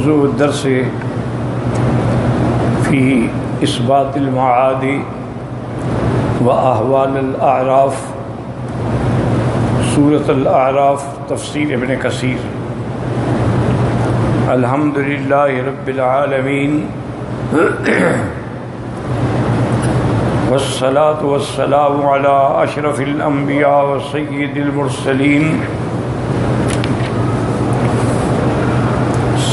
موضوع الدرس فی اثبات المعاد و احوال الاعراف، سورۃ الاعراف، تفسیر ابن کثیر۔ الحمدللہ رب العالمین والصلاة والسلام علی اشرف الانبیاء و سید المرسلین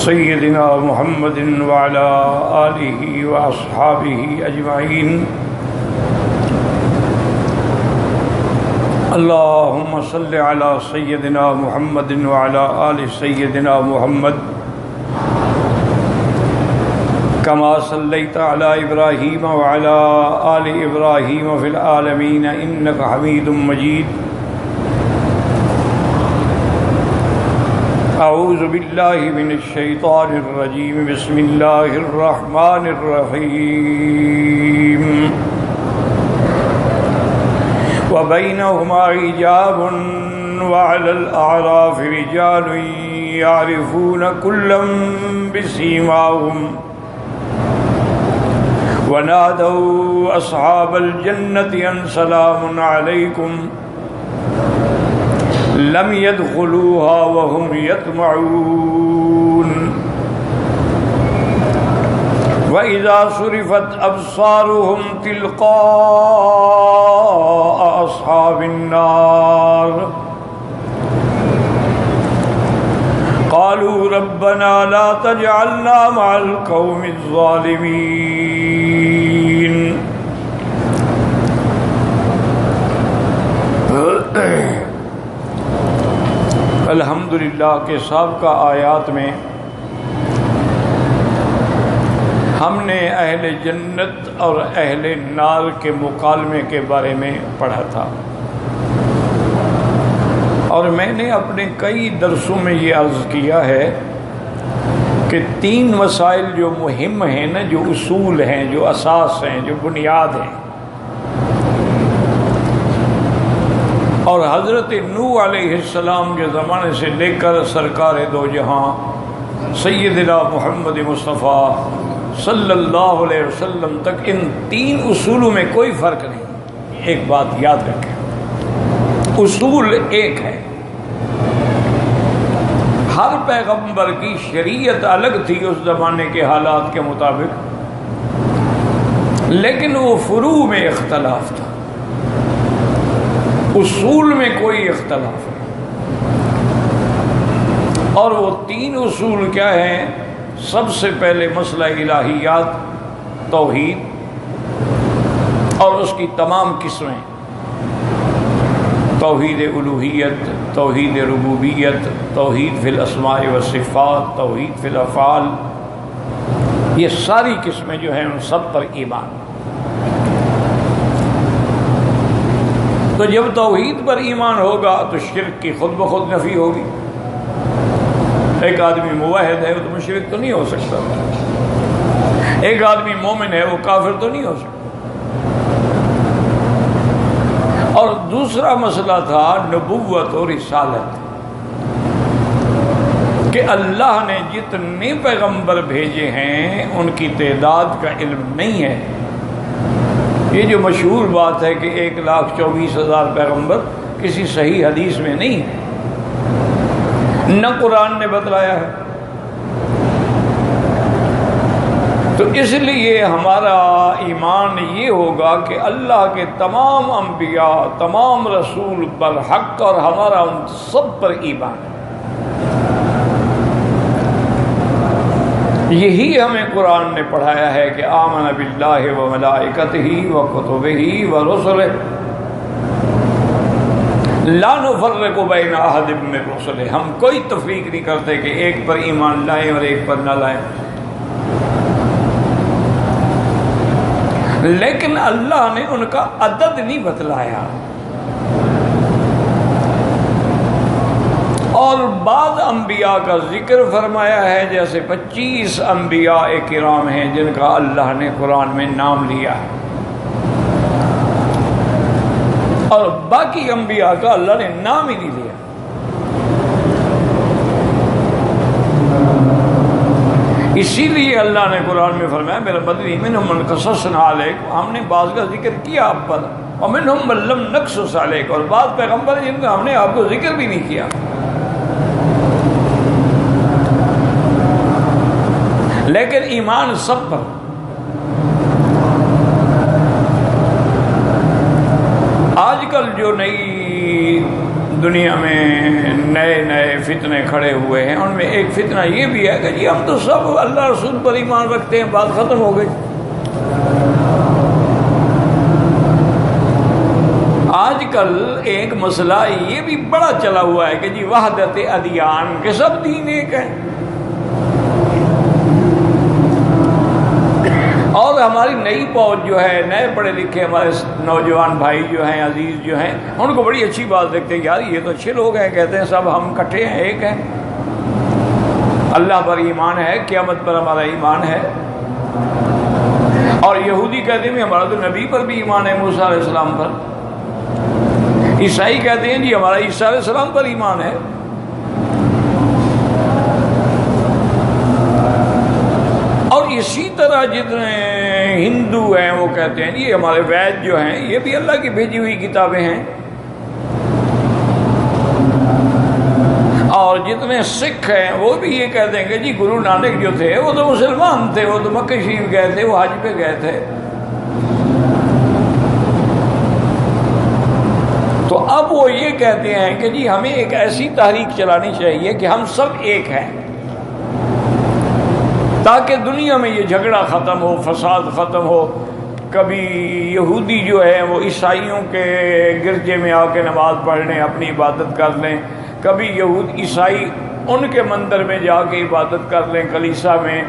سیدنا محمد وعلی آلہ و اصحابہ اجمعین۔ اللہم صل علی سیدنا محمد وعلی آل سیدنا محمد کما صلیت علی ابراہیم وعلی آل ابراہیم فی العالمین انک حمید مجید۔ اعوذ باللہ من الشیطان الرجیم، بسم اللہ الرحمن الرحیم۔ وبینہما حجاب وعلی الاعراف رجال یعرفون کلا بسیماہم ونادوا اصحاب الجنة ان سلام علیکم لم يدخلوها وهم يطمعون وإذا صرفت أبصارهم تلقاء أصحاب النار قالوا ربنا لا تجعلنا مع القوم الظالمين۔ الحمدللہ کے سابقہ آیات میں ہم نے اہل جنت اور اہل نار کے مکالمے کے بارے میں پڑھا تھا، اور میں نے اپنے کئی درسوں میں یہ عرض کیا ہے کہ تین مسائل جو مہم ہیں نا، جو اصول ہیں، جو اساس ہیں، جو بنیاد ہیں، اور حضرت نوح علیہ السلام کے زمانے سے لے کر سرکار دو جہاں سیدنا محمد مصطفیٰ صلی اللہ علیہ وسلم تک ان تین اصولوں میں کوئی فرق نہیں۔ ایک بات یاد رکھیں، اصول ایک ہے۔ ہر پیغمبر کی شریعت الگ تھی اس زمانے کے حالات کے مطابق، لیکن وہ فروع میں اختلاف تھا، اصول میں کوئی اختلاف نہیں۔ اور وہ تین اصول کیا ہیں؟ سب سے پہلے مسئلہ الہیات، توحید اور اس کی تمام قسمیں، توحید الوہیت، توحید ربوبیت، توحید فی الاسماء والصفات، توحید فی الافعال، یہ ساری قسمیں جو ہیں ان سب پر ایمان۔ تو جب توحید پر ایمان ہوگا تو شرک کی خود بخود نفی ہوگی۔ ایک آدمی موحد ہے وہ تو مشرک تو نہیں ہو سکتا، ایک آدمی مومن ہے وہ کافر تو نہیں ہو سکتا۔ اور دوسرا مسئلہ تھا نبوت اور رسالت، کہ اللہ نے جتنے پیغمبر بھیجے ہیں ان کی تعداد کا علم نہیں ہے۔ یہ جو مشہور بات ہے کہ 1,24,000 پیغمبر، کسی صحیح حدیث میں نہیں ہے، نہ قرآن نے بتلایا ہے۔ تو اس لیے ہمارا ایمان یہ ہوگا کہ اللہ کے تمام انبیاء، تمام رسول برحق، اور ہمارا ان سب پر ایمان ہے۔ یہی ہمیں قرآن نے پڑھایا ہے کہ آمن باللہ و ملائکتہ و کتبہ و رسلہ لا نفرق بین احد من رسلہ۔ ہم کوئی تفریق نہیں کرتے کہ ایک پر ایمان لائیں اور ایک پر نہ لائیں، لیکن اللہ نے ان کا عدد نہیں بتلایا۔ اور بعض انبیاء کا ذکر فرمایا ہے، جیسے 25 انبیاء کرام ہیں جن کا اللہ نے قرآن میں نام لیا ہے، اور باقی انبیاء کا اللہ نے نام ہی نہیں لیا۔ اسی لیے اللہ نے قرآن میں فرمایا میرا بدنی منہم من قصصنا علیک، ہم نے بعض کا ذکر کیا آپ پر، ومنہم من لم نقصص علیک، اور بعض پیغمبر جن کا ہم نے آپ کو ذکر بھی نہیں کیا۔ لیکن ایمان سب پر۔ آج کل جو نئی دنیا میں نئے نئے فتنے کھڑے ہوئے ہیں، ان میں ایک فتنہ یہ بھی ہے کہ جی ہم تو سب اللہ رسول پر ایمان رکھتے ہیں، بات ختم ہو گئی۔ آج کل ایک مسئلہ یہ بھی بڑا چلا ہوا ہے کہ جی وحدت ادیان، کہ سب دین ایک ہے، اور ہماری نئی فوج جو ہے، نئے پڑھے لکھے ہمارے نوجوان بھائی جو ہیں، عزیز جو ہیں، ان کو بڑی اچھی بات دیکھتے ہیں، یار یہ تو اچھے لوگ ہیں، کہتے ہیں سب ہم اکٹھے ہیں، ایک ہیں، اللہ پر ایمان ہے، قیامت پر ہمارا ایمان ہے۔ اور یہودی کہتے ہیں ہمارا تو نبی پر بھی ایمان ہے، موسیٰ علیہ السلام پر۔ عیسائی کہتے ہیں جی ہمارا عیسیٰ علیہ السلام پر ایمان ہے۔ اور اسی طرح جتنے ہندو ہیں وہ کہتے ہیں یہ ہمارے وید جو ہیں یہ بھی اللہ کی بھیجی ہوئی کتابیں ہیں، اور جتنے سکھ ہیں وہ بھی یہ کہتے ہیں کہ جی گرو نانک جو تھے وہ تو مسلمان تھے، وہ تو مکہ شریف گئے تھے، وہ حج پہ گئے تھے۔ تو اب وہ یہ کہتے ہیں کہ جی ہمیں ایک ایسی تحریک چلانی چاہیے کہ ہم سب ایک ہیں، تاکہ دنیا میں یہ جھگڑا ختم ہو، فساد ختم ہو۔ کبھی یہودی جو ہے وہ عیسائیوں کے گرجے میں آ کے نماز پڑھ لیں، اپنی عبادت کر لیں، کبھی عیسائی ان کے مندر میں جا کے عبادت کر لیں کلیسا میں،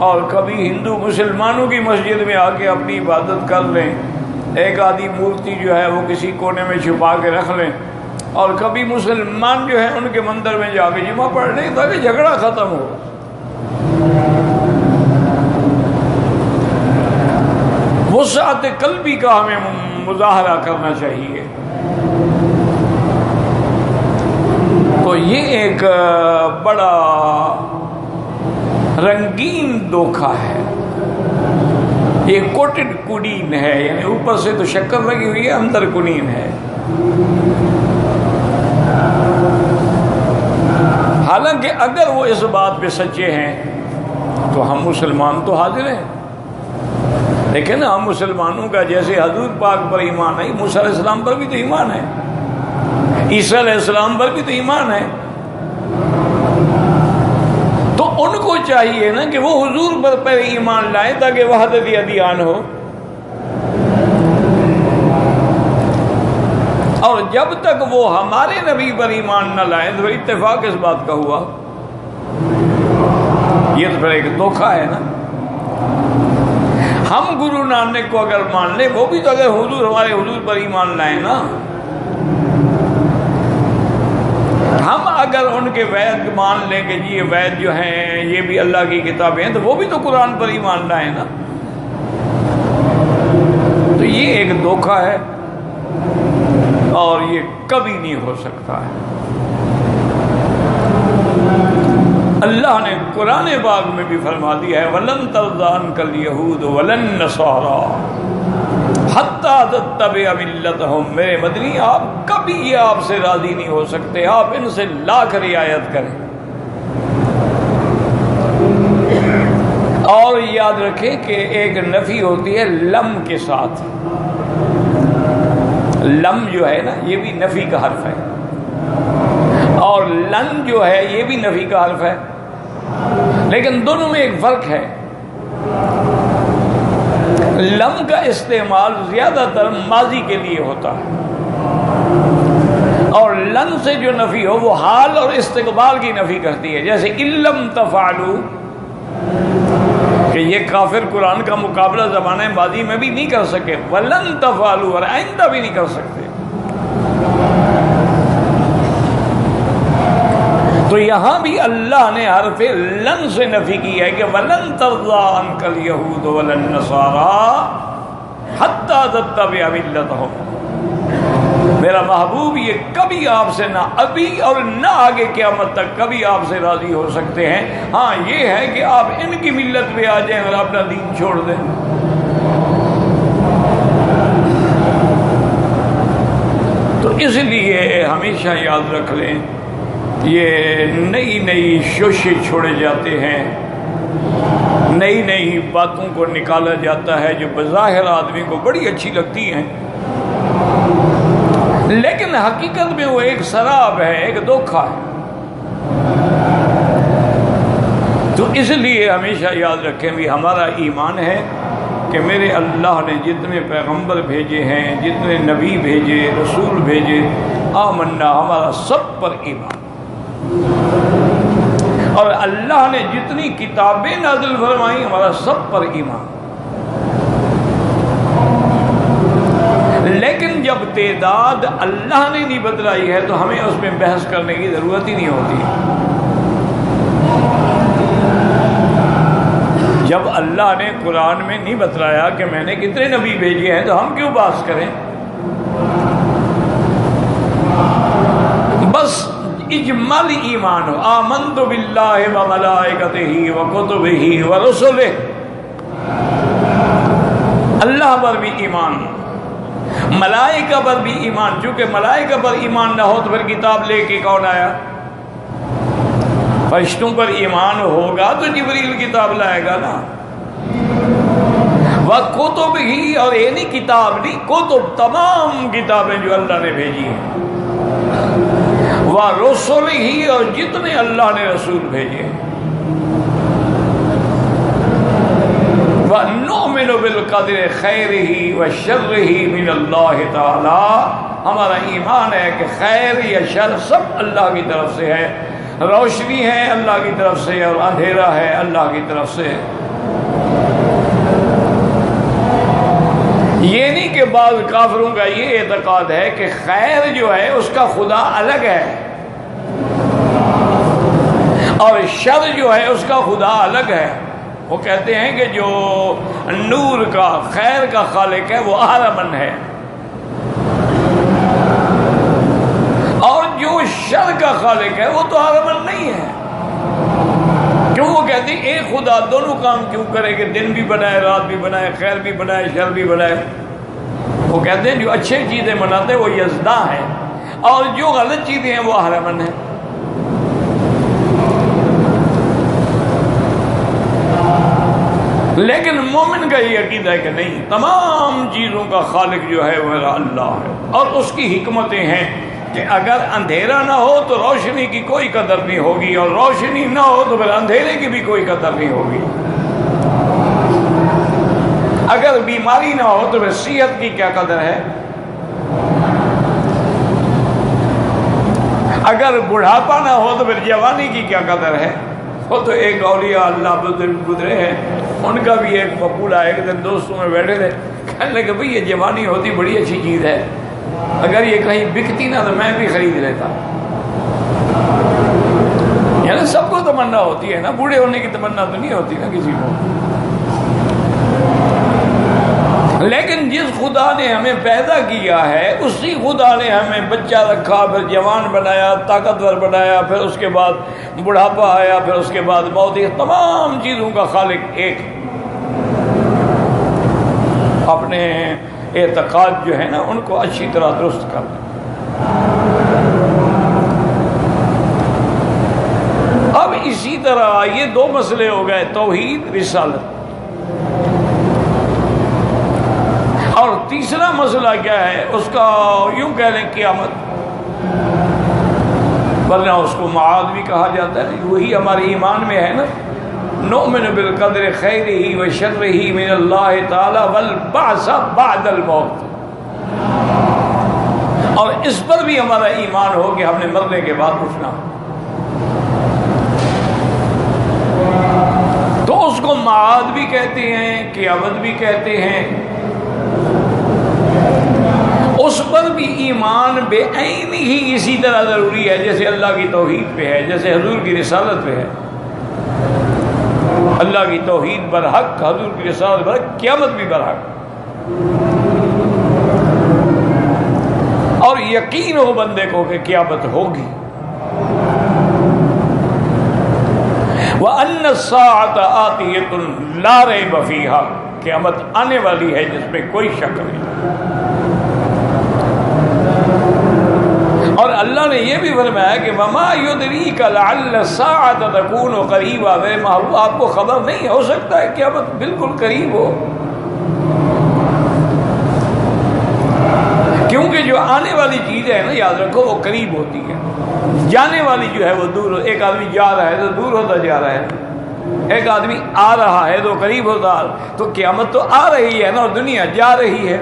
اور کبھی ہندو مسلمانوں کی مسجد میں آ کے اپنی عبادت کر لیں، ایک آدھی مورتی جو ہے وہ کسی کونے میں چھپا کے رکھ لیں، اور کبھی مسلمان جو ہے ان کے مندر میں جا کے جمعہ پڑھ لیں، تاکہ جھگڑا ختم ہو۔ وسعت قلبی کا ہمیں مظاہرہ کرنا چاہیے۔ تو یہ ایک بڑا رنگین دھوکہ ہے، یہ کوٹڈ کنین ہے، یعنی اوپر سے تو شکر لگی ہوئی ہے، اندر کنین ہے۔ حالانکہ اگر وہ اس بات پہ سچے ہیں تو ہم مسلمان تو حاضر ہیں، لیکن ہم مسلمانوں کا جیسے حضور پاک پر ایمان ہے، موسیٰ علیہ السلام پر بھی تو ایمان ہے، عیسیٰ علیہ السلام پر بھی تو ایمان ہے، تو ان کو چاہیے نا کہ وہ حضور پر پہلے ایمان لائیں تاکہ وحدت ادیان ہو۔ اور جب تک وہ ہمارے نبی پر ایمان نہ لائیں تو اتفاق اس بات کا ہوا، یہ تو پھر ایک دھوکہ ہے نا۔ ہم گرو نانک کو اگر مان لیں، وہ بھی تو اگر ہمارے حضور پر ایمان لائیں نا، ہم اگر ان کے وید مان لیں کہ جی یہ وید جو ہیں یہ بھی اللہ کی کتابیں ہیں، تو وہ بھی تو قرآن پر ایمان لائیں نا۔ تو یہ ایک دھوکہ ہے اور یہ کبھی نہیں ہو سکتا ہے۔ اللہ نے قرآن پاک میں بھی فرما دیا ہے وَلَن تَرْضَىٰ عَنْكَ الْيَهُودُ وَلَا النَّصَارَىٰ حَتَّىٰ تَتَّبِعَ مِلَّتَهُمْ۔ میرے مدنی آپ کبھی یہ آپ سے راضی نہیں ہو سکتے، آپ ان سے لاکھ رعایت کریں۔ اور یاد رکھیں کہ ایک نفی ہوتی ہے لم کے ساتھ، لم جو ہے نا یہ بھی نفی کا حرف ہے، اور لن جو ہے یہ بھی نفی کا حرف ہے، لیکن دونوں میں ایک فرق ہے۔ لم کا استعمال زیادہ تر ماضی کے لیے ہوتا ہے، اور لن سے جو نفی ہو وہ حال اور استقبال کی نفی کرتی ہے، جیسے اِلَّمْ تَفْعَلُوا، کہ یہ کافر قرآن کا مقابلہ زمانہ ماضی میں بھی نہیں کر سکے، وَلَن تَفْعَلُوا، اور آئندہ بھی نہیں کر سکتے۔ تو یہاں بھی اللہ نے حرف لن سے نفی کی ہے کہ وَلَن تَرْضَىٰ عَنْكَ الْيَهُودُ وَلَا النَّصَارَىٰ حَتَّىٰ تَتَّبِعَ مِلَّتَهُمْ۔ میرا محبوب یہ کبھی آپ سے نہ ابھی اور نہ آگے قیامت تک کبھی آپ سے راضی ہو سکتے ہیں. ہاں یہ ہے کہ آپ ان کی ملت پہ آ جائیں اور اپنا دین چھوڑ دیں. تو اس لیے ہمیشہ یاد رکھ لیں یہ نئی نئی شوشے چھوڑے جاتے ہیں, نئی نئی باتوں کو نکالا جاتا ہے جو بظاہر آدمی کو بڑی اچھی لگتی ہیں, لیکن حقیقت میں وہ ایک سراب ہے, ایک دھوکہ ہے. تو اس لیے ہمیشہ یاد رکھیں بھی ہمارا ایمان ہے کہ میرے اللہ نے جتنے پیغمبر بھیجے ہیں, جتنے نبی بھیجے, رسول بھیجے, آمنا ہمارا سب پر ایمان. اور اللہ نے جتنی کتابیں نازل فرمائی ہمارا سب پر ایمان. لیکن جب تعداد اللہ نے نہیں بتلائی ہے تو ہمیں اس میں بحث کرنے کی ضرورت ہی نہیں ہوتی. جب اللہ نے قرآن میں نہیں بتلایا کہ میں نے کتنے نبی بھیجے ہیں تو ہم کیوں بحث کریں؟ بس اجمالی ایمان ہو, آمنت باللہ و ملائکتہ و کتبہ و رسلہ, اللہ پر بھی ایمان, ملائکہ پر بھی ایمان. چونکہ ملائکہ پر ایمان نہ ہو تو پھر کتاب لے کے کون آیا؟ فرشتوں پر ایمان ہوگا تو جبریل کتاب لائے گا نا. وَکُتُبِ ہی, اور یہ نہیں کتاب نہیں, کتب تمام کتابیں جو اللہ نے بھیجی ہیں. وَرُسُلِ ہی, اور جتنے اللہ نے رسول بھیجے ہیں. وَنُؤْمِنُ بِالْقَدْرِ خَيْرِهِ وَشَرِّهِ مِنَ اللَّهِ تَعَالَى, ہمارا ایمان ہے کہ خیر یا شر سب اللہ کی طرف سے ہے. روشنی ہے اللہ کی طرف سے اور اندھیرا ہے اللہ کی طرف سے. یہ نہیں کہ بعض کافروں کا یہ اعتقاد ہے کہ خیر جو ہے اس کا خدا الگ ہے اور شر جو ہے اس کا خدا الگ ہے. وہ کہتے ہیں کہ جو نور کا خیر کا خالق ہے وہ اہرمن ہے, اور جو شر کا خالق ہے وہ تو اہرمن نہیں ہے. کیوں؟ وہ کہتے ہیں ایک خدا دونوں کام کیوں کرے کہ دن بھی بنائے, رات بھی بنائے, خیر بھی بنائے, شر بھی بنائے. وہ کہتے ہیں جو اچھے چیزیں بناتے ہیں وہ یزداں ہیں اور جو غلط چیزیں ہیں وہ اہرمن ہیں. لیکن مومن کا یہ عقیدہ ہے کہ نہیں, تمام چیزوں کا خالق جو ہے وہ میرا اللہ ہے, اور اس کی حکمتیں ہیں کہ اگر اندھیرا نہ ہو تو روشنی کی کوئی قدر نہیں ہوگی, اور روشنی نہ ہو تو پھر اندھیرے کی بھی کوئی قدر نہیں ہوگی. اگر بیماری نہ ہو تو پھر صحت کی کیا قدر ہے, اگر بڑھاپا نہ ہو تو پھر جوانی کی کیا قدر ہے. وہ تو ایک اولیاء اللہ بزرگ گزرے ہیں, ان کا بھی ایک مقولہ ہے. ایک دن دوستوں میں بیٹھے تھے, کہنے لگے بھئی یہ جوانی ہوتی بڑی اچھی چیز ہے, اگر یہ کہیں بکتی نہ تو میں بھی خرید لیتا. یعنی سب کو تمنا ہوتی ہے نا, بوڑھے ہونے کی تمنا تو نہیں ہوتی نا کسی کو. لیکن جس خدا نے ہمیں پیدا کیا ہے اسی خدا نے ہمیں بچہ رکھا, پھر جوان بنایا, طاقتور بنایا, پھر اس کے بعد بڑھاپا آیا, پھر اس کے بعد موت. یہ تمام چیزوں کا خالق ایک. اپنے اعتقاد جو ہے نا ان کو اچھی طرح درست کر لیں. اب اسی طرح یہ دو مسئلے ہو گئے, توحید, رسالت. اور تیسرا مسئلہ کیا ہے اس کا یوں کہہ لیں قیامت, ورنہ اس کو معاد بھی کہا جاتا ہے. وہی ہمارے ایمان میں ہے نا, نؤمن بالقدر خیرہ و شرہ من اللہ تعالی والبعث بعد الموت. اور اس پر بھی ہمارا ایمان ہو کہ ہم نے مرنے کے بعد اٹھنا. تو اس کو معاد بھی کہتے ہیں, قیامت بھی کہتے ہیں. اس پر بھی ایمان بے عین ہی اسی طرح ضروری ہے جیسے اللہ کی توحید پہ ہے, جیسے حضور کی رسالت پہ ہے. اللہ کی توحید برحق, حضور کی رسالت برحق, قیامت بھی برحق. اور یقین ہو بندے کو کہ قیامت ہوگی. وَأَنَّ السَّاعَةَ آتِيَةٌ لَا رَيْبَ فِيهَا، قیامت آنے والی ہے جس میں کوئی شک نہیں. اور اللہ نے یہ بھی فرمایا کہ وَمَا يُدْرِيكَ لَعَلَّ السَّاعَةَ تَكُونُ قَرِيبًا، میرے محبوب آپ کو خبر نہیں، ہو سکتا ہے قیامت بالکل قریب ہو. کیونکہ جو آنے والی چیز ہے نا، یاد رکھو، وہ قریب ہوتی ہے. جانے والی جو ہے وہ دور. ایک آدمی جا رہا ہے تو دور ہوتا جا رہا ہے، ایک آدمی آ رہا ہے تو قریب ہوتا. تو قیامت تو آ رہی ہے نا، اور دنیا جا رہی ہے.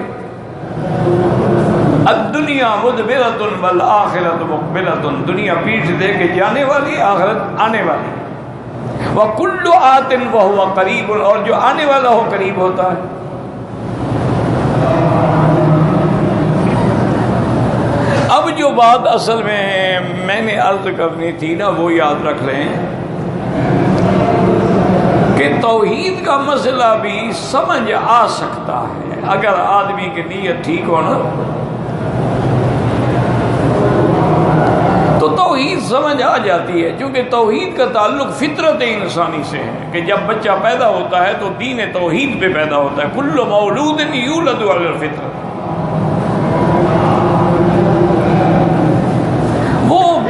الدنیا مدبرۃ والآخرۃ مقبلۃ، دنیا پیٹھ دے کے جانے والی، آخرت آنے والی. وَكُلُّ آتٍ وَهُوَ قَرِيبٌ، اور جو آنے والا ہو قریب ہوتا ہے. اب جو بات اصل میں نے عرض کرنی تھی نا، وہ یاد رکھ لیں کہ توحید کا مسئلہ بھی سمجھ آ سکتا ہے اگر آدمی کی نیت ٹھیک ہو نا، تو توحید سمجھ آ جاتی ہے. کیونکہ توحید کا تعلق فطرت انسانی سے ہے کہ جب بچہ پیدا ہوتا ہے تو دین توحید پہ پیدا ہوتا ہے. کل مولود یولد علی الفطرۃ.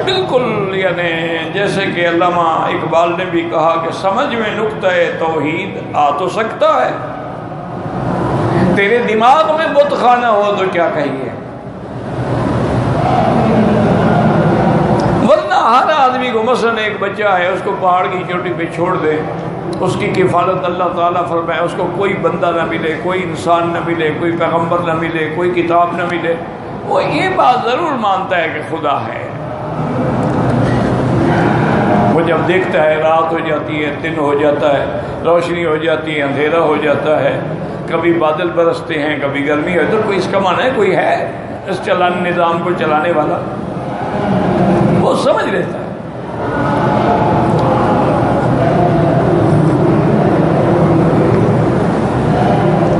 بالکل یعنی جیسے کہ علامہ اقبال نے بھی کہا کہ سمجھ میں نقطہ توحید آ تو سکتا ہے، تیرے دماغ میں بت خانہ ہو تو کیا کہیے. ورنہ ہر آدمی کو، مثلا ایک بچہ ہے، اس کو پہاڑ کی چوٹی پہ چھوڑ دے، اس کی کفالت اللہ تعالیٰ فرمائے، اس کو کوئی بندہ نہ ملے، کوئی انسان نہ ملے، کوئی پیغمبر نہ ملے، کوئی کتاب نہ ملے، وہ یہ بات ضرور مانتا ہے کہ خدا ہے. وہ جب دیکھتا ہے رات ہو جاتی ہے، دن ہو جاتا ہے، روشنی ہو جاتی ہے، اندھیرا ہو جاتا ہے، کبھی بادل برستے ہیں، کبھی گرمی ہو، تو کوئی اس کا معنی ہے کوئی ہے اس نظام کو چلانے والا. وہ سمجھ لیتا ہے.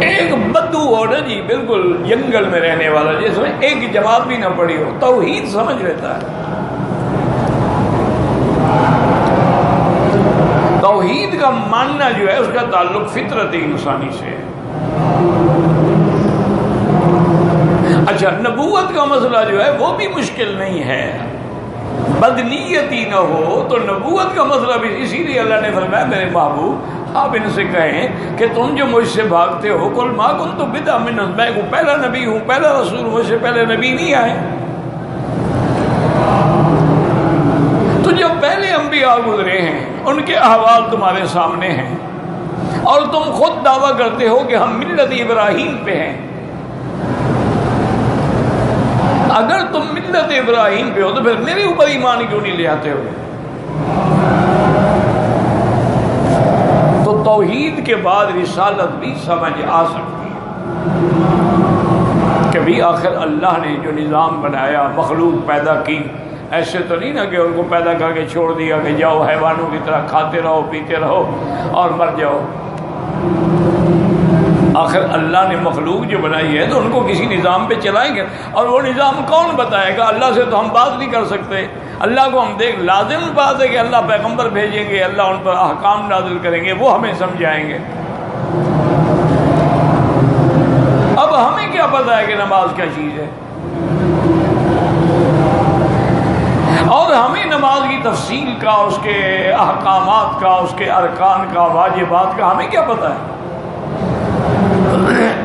ایک بدو ہو نا جی، بالکل جنگل میں رہنے والا، جس میں ایک جماعت بھی نہ پڑی ہو، توحید سمجھ لیتا ہے. توحید کا ماننا جو ہے اس کا تعلق فطرت انسانی سے ہے. اچھا، نبوت کا مسئلہ جو ہے وہ بھی مشکل نہیں ہے، بدنیتی نہ ہو تو نبوت کا مسئلہ بھی. اسی لیے اللہ نے فرمایا میرے محبوب آپ ان سے کہیں کہ تم جو مجھ سے بھاگتے ہو، قل ما کنت بدعا من، میں کو پہلا نبی ہوں، پہلا رسول، مجھ سے پہلے نبی نہیں آئے. تو جو پہلے انبیاء گزرے ہیں ان کے احوال تمہارے سامنے ہیں، اور تم خود دعویٰ کرتے ہو کہ ہم ملت ابراہیم پہ ہیں. اگر تم ملت ابراہیم پہ ہو تو پھر میرے اوپر ایمان کیوں نہیں لے آتے ہو؟ تو توحید کے بعد رسالت بھی سمجھ آ سکتی ہے کہ بھی آخر اللہ نے جو نظام بنایا، مخلوق پیدا کی، ایسے تو نہیں نا کہ ان کو پیدا کر کے چھوڑ دیا کہ جاؤ حیوانوں کی طرح کھاتے رہو، پیتے رہو اور مر جاؤ. آخر اللہ نے مخلوق جو بنائی ہے تو ان کو کسی نظام پہ چلائیں گے. اور وہ نظام کون بتائے گا؟ اللہ سے تو ہم بات نہیں کر سکتے. اللہ کو ہم دیکھ، لازم بات ہے کہ اللہ پیغمبر بھیجیں گے، اللہ ان پر احکام نازل کریں گے، وہ ہمیں سمجھائیں گے. اب ہمیں کیا پتہ ہے کہ نماز کیا چیز ہے؟ اور ہمیں نماز کی تفصیل کا، اس کے احکامات کا، اس کے ارکان کا، واجبات کا ہمیں کیا پتہ ہے؟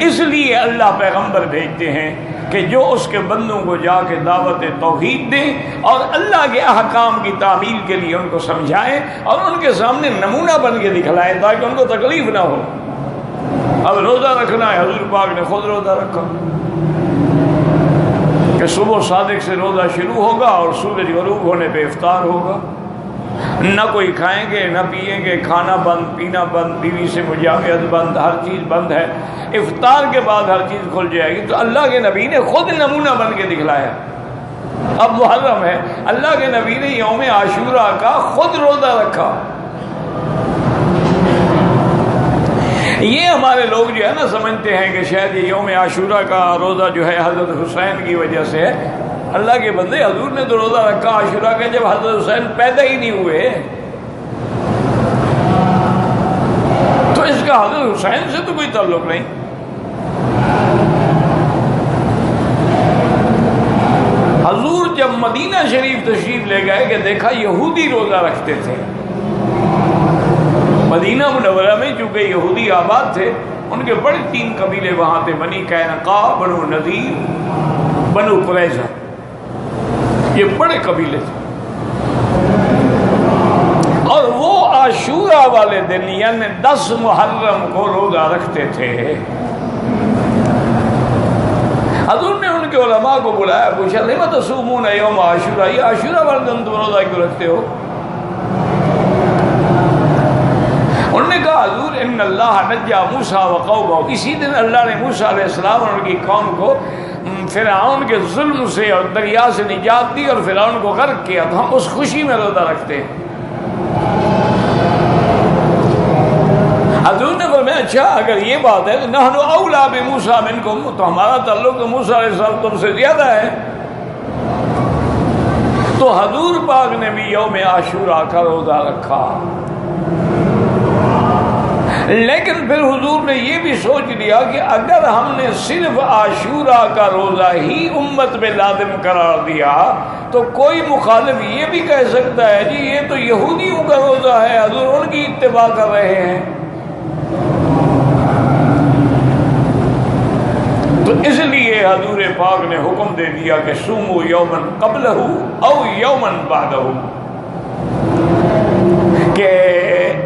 اس لیے اللہ پیغمبر بھیجتے ہیں کہ جو اس کے بندوں کو جا کے دعوت توحید دیں اور اللہ کے احکام کی تعمیل کے لیے ان کو سمجھائیں اور ان کے سامنے نمونہ بن کے دکھلائیں تاکہ ان کو تکلیف نہ ہو. اب روزہ رکھنا ہے، حضور پاک نے خود روزہ رکھا کہ صبح صادق سے روزہ شروع ہوگا اور سورج غروب ہونے پہ افطار ہوگا. نہ کوئی کھائیں گے، نہ پیئیں گے، کھانا بند، پینا بند، بیوی سے مجامعت بند، ہر چیز بند ہے. افطار کے بعد ہر چیز کھل جائے گی. تو اللہ کے نبی نے خود نمونہ بن کے دکھلایا. اب محرم ہے، اللہ کے نبی نے یوم عاشورہ کا خود روزہ رکھا. یہ ہمارے لوگ جو ہے نا سمجھتے ہیں کہ شاید یہ یوم عاشورہ کا روزہ جو ہے حضرت حسین کی وجہ سے ہے. اللہ کے بندے، حضور نے تو روزہ رکھا عاشورہ کا جب حضرت حسین پیدا ہی نہیں ہوئے، تو اس کا حضرت حسین سے تو کوئی تعلق نہیں۔ حضور جب مدینہ شریف تشریف لے گئے کہ دیکھا یہودی روزہ رکھتے تھے، مدینہ منورہ میں چونکہ یہودی آباد تھے، ان کے بڑے 3 قبیلے وہاں تھے، بنی قینقاع، بنو نذیر، بنو قریظہ، یہ بڑے قبیلے تھے، اور وہ عاشورہ والے دن یعنی 10 محرم کو روزہ رکھتے تھے۔ حضور نے ان کے علماء کو بلایا، پوچھا لما تصومون یوم عاشورہ، یہ عاشورہ والے دن تم روزہ کیوں رکھتے ہو؟ انہوں نے کہا حضور ان اللہ نجا موسیٰ وقومہ، اسی دن اللہ نے موسیٰ علیہ السلام اور ان کی قوم کو فرعون کے ظلم سے اور دریا سے نجات دی اور فرعون کو غرق کیا، تو ہم اس خوشی میں روزہ رکھتے ہیں۔ حضور نے فرمایا اچھا اگر یہ بات ہے تو نحن اولیٰ بموسیٰ منکم، تو ہمارا تعلق تو موسیٰ علیہ السلام تم سے زیادہ ہے۔ تو حضور پاک نے بھی یوم عاشورہ کا روزہ رکھا، لیکن پھر حضور نے یہ بھی سوچ لیا کہ اگر ہم نے صرف عاشورہ کا روزہ ہی امت میں لازم قرار دیا تو کوئی مخالف یہ بھی کہہ سکتا ہے جی یہ تو یہودیوں کا روزہ ہے، حضور ان کی اتباع کر رہے ہیں۔ تو اس لیے حضور پاک نے حکم دے دیا کہ صوموا یوما قبلہ او یوما بعدہ، کہ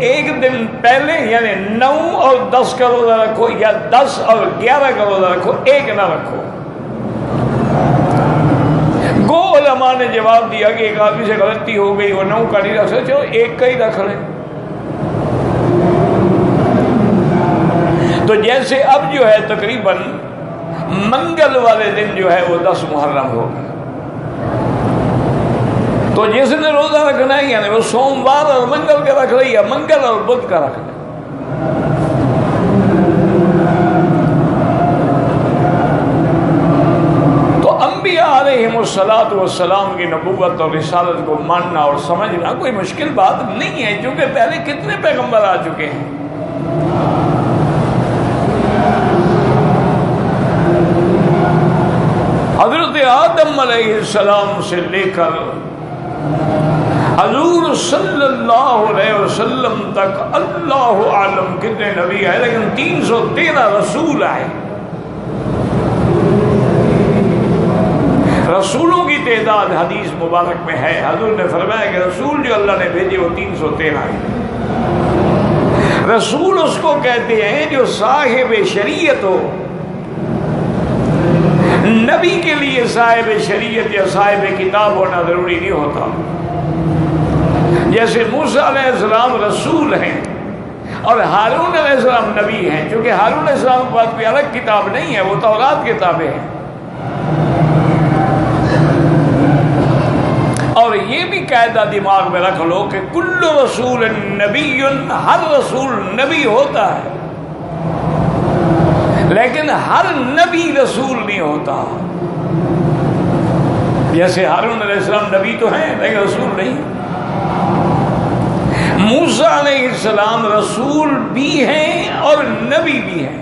ایک دن پہلے یعنی 9 اور 10 کا روزہ رکھو، یا 10 اور 11 کا روزہ رکھو، ایک نہ رکھو۔ گو علماء نے جواب دیا کہ ایک آدمی سے غلطی ہو گئی، وہ 9 کا نہیں رکھ سکتے، چلو ایک کا ہی رکھ لیں۔ تو جیسے اب جو ہے تقریباً منگل والے دن جو ہے وہ 10 محرم ہوگا، تو جس نے روزہ رکھنا ہے یعنی وہ سوموار اور منگل کا رکھ لے یا منگل اور بدھ کا رکھ لے۔ تو انبیاء علیہم السلام کی نبوت اور رسالت کو ماننا اور سمجھنا کوئی مشکل بات نہیں ہے، کیونکہ پہلے کتنے پیغمبر آ چکے ہیں۔ حضرت آدم علیہ السلام سے لے کر حضور صلی اللہ علیہ وسلم تک اللہ عالم کتنے نبی آئے، لیکن 313 رسول آئے۔ رسولوں کی تعداد حدیث مبارک میں ہے، حضور نے فرمایا کہ رسول جو اللہ نے بھیجے وہ 313 آئے۔ رسول اس کو کہتے ہیں جو صاحب شریعت ہو، نبی کے لیے صاحب شریعت یا صاحب کتاب ہونا ضروری نہیں ہوتا۔ جیسے موسیٰ علیہ السلام رسول ہیں اور ہارون علیہ السلام نبی ہیں، چونکہ ہارون علیہ السلام کے پاس کوئی الگ کتاب نہیں ہے، وہ تورات کتابیں ہیں۔ اور یہ بھی قاعدہ دماغ میں رکھ لو کہ کل رسول نبی، ہر رسول نبی ہوتا ہے، لیکن ہر نبی رسول نہیں ہوتا۔ جیسے ہارون علیہ السلام نبی تو ہیں لیکن رسول نہیں۔ موسیٰ علیہ السلام رسول بھی ہیں اور نبی بھی ہیں،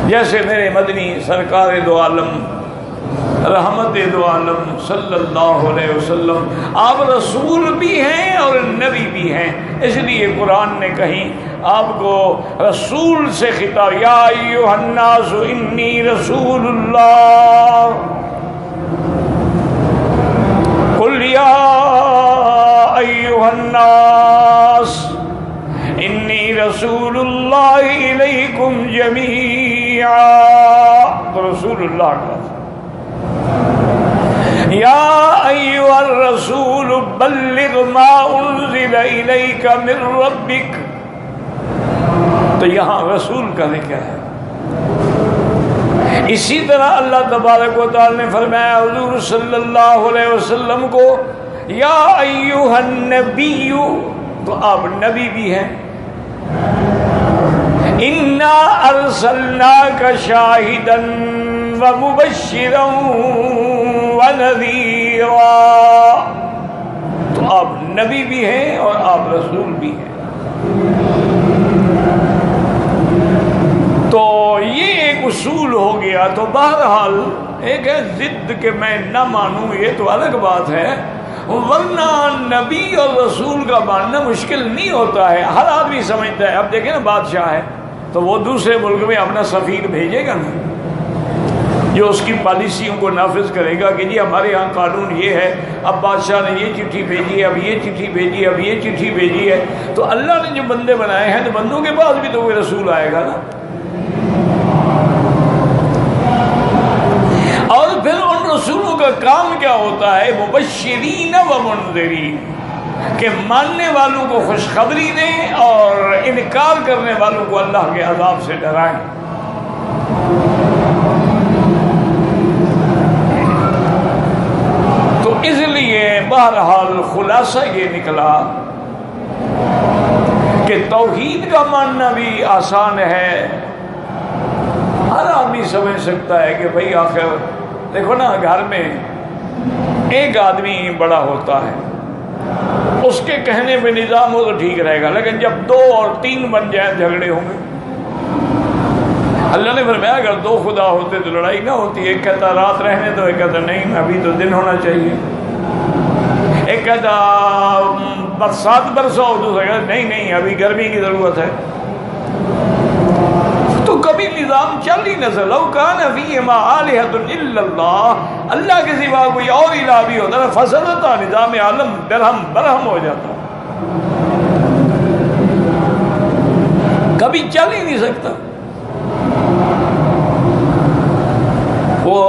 جیسے میرے مدنی سرکار دو عالم رحمت دو عالم صلی اللہ علیہ وسلم، آپ رسول بھی ہیں اور نبی بھی ہیں۔ اس لیے قرآن نے کہیں آپ کو رسول سے خطاب، یا ایھا الناس انی رسول اللہ، قل یا ایھا الناس انی رسول اللہ الیکم جمیعا، تو رسول اللہ کا یا ایھا الرسول بلغ ما انزل الیک من ربک، تو یہاں رسول کا ذکر ہے۔ اسی طرح اللہ تبارک و تعالی نے فرمایا حضور صلی اللہ علیہ وسلم کو یا ایھا النبی، تو آپ نبی بھی ہیں۔ انا ارسلناک شاہدا ومبشرا ونذیرا، تو آپ نبی بھی ہیں اور آپ رسول بھی ہیں۔ تو یہ ایک اصول ہو گیا۔ تو بہرحال ایک ہے ضد کہ میں نہ مانوں، یہ تو الگ بات ہے، ورنہ نبی اور رسول کا ماننا مشکل نہیں ہوتا ہے، ہر آدمی سمجھتا ہے۔ اب دیکھیں نا، بادشاہ ہے تو وہ دوسرے ملک میں اپنا سفیر بھیجے گا نا، جو اس کی پالیسیوں کو نافذ کرے گا کہ جی ہمارے ہاں قانون یہ ہے، اب بادشاہ نے یہ چٹھی بھیجی ہے، اب یہ چٹھی بھیجی ہے، اب یہ چٹھی بھیجی ہے۔ تو اللہ نے جو بندے بنائے ہیں تو بندوں کے پاس بھی تو کوئی رسول آئے گا نا۔ اور پھر ان رسولوں کا کام کیا ہوتا ہے؟ مبشرین و منذرین، کہ ماننے والوں کو خوشخبری دیں اور انکار کرنے والوں کو اللہ کے عذاب سے ڈرائیں۔ تو اس لیے بہرحال خلاصہ یہ نکلا کہ توحید کا ماننا بھی آسان ہے، ہر آدمی سمجھ سکتا ہے کہ بھئی آخر دیکھو نا، گھر میں ایک آدمی بڑا ہوتا ہے، اس کے کہنے پہ نظام ہو تو ٹھیک رہے گا، لیکن جب 2 اور 3 بن جائیں جھگڑے ہوں گے۔ اللہ نے فرمایا اگر 2 خدا ہوتے تو لڑائی نہ ہوتی، ایک کہتا رات رہنے دو، ایک کہتا نہیں ابھی تو دن ہونا چاہیے، ایک کہتا برسات برسو، دوسرا کہتا نہیں ابھی گرمی کی ضرورت ہے۔ تو کبھی نظام چل ہی نہ سکتا۔ لو کان فیہما آلہۃ الا اللہ، اللہ کے سوا کوئی اور الہ بھی ہوتا نا فسدتا، نظام عالم درہم برہم ہو جاتا، کبھی چل ہی نہیں سکتا۔ وہ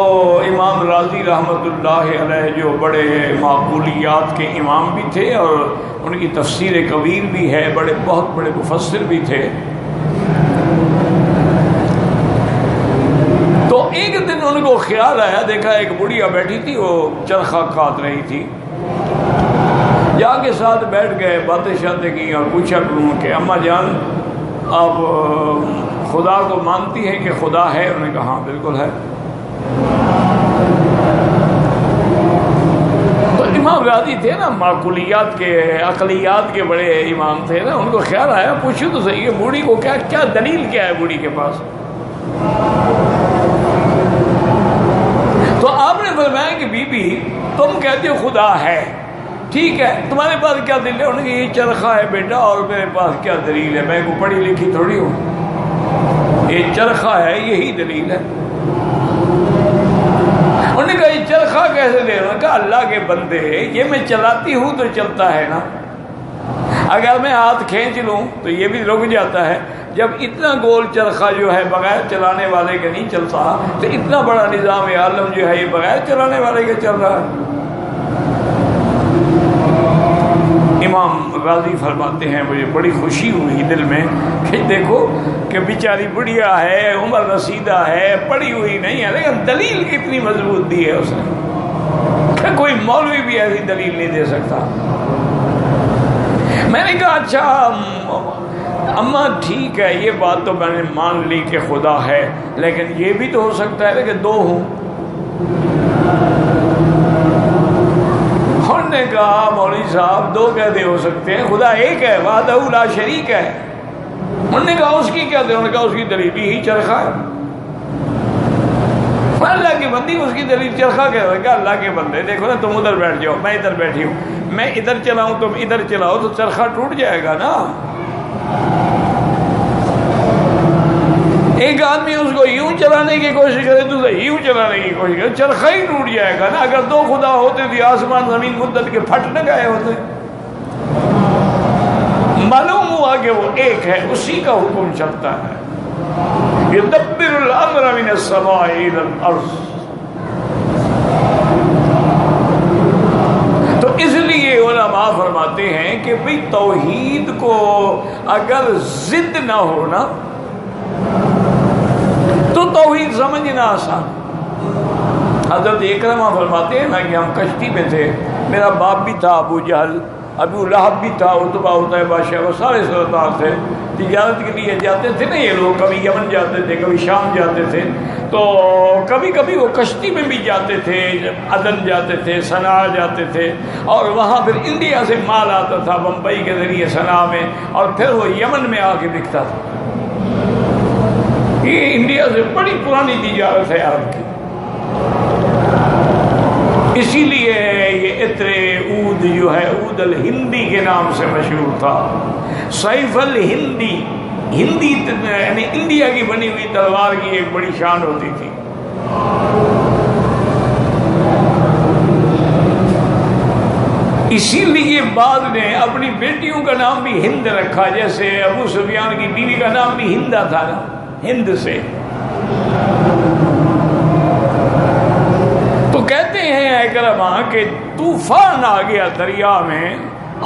امام راضی رحمۃ اللہ علیہ جو بڑے معقولیات کے امام بھی تھے اور ان کی تفسیر کبیر بھی ہے، بہت بڑے مفسر بھی تھے۔ تو ایک دن ان کو خیال آیا، دیکھا ایک بڑھیا بیٹھی تھی، وہ چرخہ کاٹ رہی تھی، جا کے ساتھ بیٹھ گئے، باتیں شاتیں کی اور پوچھا کروں کہ اماں جان آپ خدا کو مانتی ہیں کہ خدا ہے؟ انہوں نے کہا ہاں بالکل ہے۔ تو امام راضی تھے نا، معقولیات کے عقلیات کے بڑے امام تھے نا، ان کو خیال آیا پوچھو تو صحیح ہے بوڑھی کو کیا دلیل کیا ہے بوڑھی کے پاس۔ تو آپ نے فرمایا کہ بی بی تم کہتے ہو خدا ہے، ٹھیک ہے، تمہارے پاس کیا دلیل ہے؟ انہوں نے کہا یہ چرخہ ہے بیٹا، اور میرے پاس کیا دلیل ہے، میں کو پڑھی لکھی تھوڑی ہوں، یہ چرخہ ہے یہی دلیل ہے۔ انہوں نے کہا یہ چرخہ کیسے لے؟ انہوں نے کہا اللہ کے بندے یہ میں چلاتی ہوں تو چلتا ہے نا، اگر میں ہاتھ کھینچ لوں تو یہ بھی رک جاتا ہے، جب اتنا گول چرخہ جو ہے بغیر چلانے والے کے نہیں چلتا تو اتنا بڑا نظام عالم جو ہے یہ بغیر چلانے والے کے چل رہا ہے۔ امام راضی فرماتے ہیں مجھے بڑی خوشی ہوئی دل میں کہ دیکھو کہ بیچاری بڑھیا ہے، عمر رسیدہ ہے، پڑھی ہوئی نہیں ہے، لیکن دلیل کتنی مضبوط دی ہے اس نے کہ کوئی مولوی بھی ایسی دلیل نہیں دے سکتا۔ میں نے کہا اچھا اماں ٹھیک ہے، یہ بات تو میں نے مان لی کہ خدا ہے، لیکن یہ بھی تو ہو سکتا ہے کہ 2 ہوں۔ انہوں نے کہا مولوی صاحب 2 کیسے ہو سکتے ہیں؟ خدا ایک ہے، وحدہ لا شریک ہے۔ انہوں نے کہا اس کی کیا دلیل؟ انہوں نے کہا اس کی دلیل ہی چرخہ ہے۔ اللہ کی بندی اس کی دلیل چرخہ کہہ رہا ہے، اللہ کے بندے دیکھو نا، تم ادھر بیٹھ جاؤ، میں ادھر بیٹھی ہوں، میں ادھر چلاؤں تم ادھر چلاؤ تو چرخہ ٹوٹ جائے گا نا۔ ایک آدمی اس کو یوں چلانے کی کوشش کرے دوسرا یوں چلانے کی کوشش کرے، چرخہ ہی ٹوٹ جائے گا نا۔ اگر 2 خدا ہوتے تو آسمان زمین مدت کے پھٹ نہ گئے ہوتے۔ معلوم ہوا کہ وہ ایک ہے، اسی کا حکم چلتا ہے۔ یدبر الامر من السماء الى الارض۔ تو اس لیے علماء فرماتے ہیں کہ بھئی توحید کو اگر ضد نہ ہونا تو توحید سمجھنا آسان۔ حضرت اکرمہ فرماتے ہیں نا کہ ہم کشتی میں تھے، میرا باپ بھی تھا ابو جہل، ابو لہب بھی تھا، عتبہ بادشاہ، وہ سارے سردار تھے، تجارت کے لیے جاتے تھے نا یہ لوگ، کبھی یمن جاتے تھے، کبھی شام جاتے تھے، تو کبھی کبھی وہ کشتی میں بھی جاتے تھے، جب عدن جاتے تھے، صنعاء جاتے تھے، اور وہاں پھر انڈیا سے مال آتا تھا بمبئی کے ذریعے صنعاء میں، اور پھر وہ یمن میں آ کے بکتا تھا۔ یہ انڈیا سے بڑی پرانی تجارت ہے عرب کی، اسی لیے یہ عطر عود جو ہے عود الہندی کے نام سے مشہور تھا۔ سیف الہندی، ہندی یعنی انڈیا کی بنی ہوئی تلوار کی ایک بڑی شان ہوتی تھی۔ اسی لیے بعد نے اپنی بیٹیوں کا نام بھی ہند رکھا، جیسے ابو سفیان کی بیوی کا نام بھی ہندا تھا نا، ہند سے۔ تو کہتے ہیں اکرما کہ طوفان آ گیا دریا میں،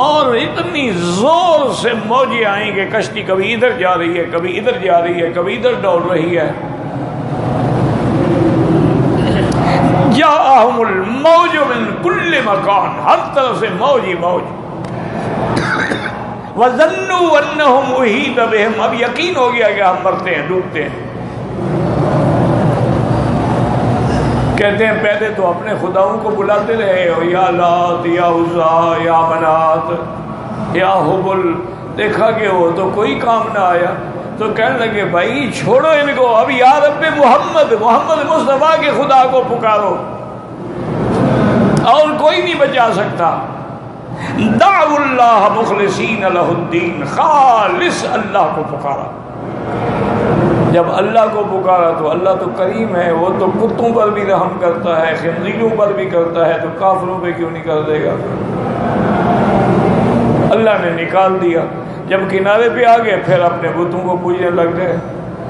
اور اتنی زور سے موجیں آئیں کہ کشتی کبھی ادھر جا رہی ہے، کبھی ادھر جا رہی ہے، کبھی ادھر ڈول رہی ہے۔ جاءہم الموج من کل مکان، ہر طرف سے موج ہی موج۔ وظنوا انہم احیط بہم، اب یقین ہو گیا کہ ہم مرتے ہیں، ڈوبتے ہیں۔ کہتے ہیں پہلے تو اپنے خداؤں کو بلاتے رہے، یا لات، یا عزا، یا منات، یا حبل، دیکھا کہ وہ تو کوئی کام نہ آیا، تو کہنے لگے بھائی چھوڑو ان کو، اب یا رب محمد، محمد مصطفیٰ کے خدا کو پکارو، اور کوئی نہیں بچا سکتا۔ دعوا اللہ مخلصین لہ الدین، خالص اللہ کو پکارا۔ جب اللہ کو پکارا تو اللہ تو کریم ہے، وہ تو کتوں پر بھی رحم کرتا ہے، خنزیروں پر بھی کرتا ہے، تو کافروں پہ کیوں نہیں کر دے گا؟ اللہ نے نکال دیا۔ جب کنارے پہ آ گئے پھر اپنے بتوں کو پوجنے لگ گئے۔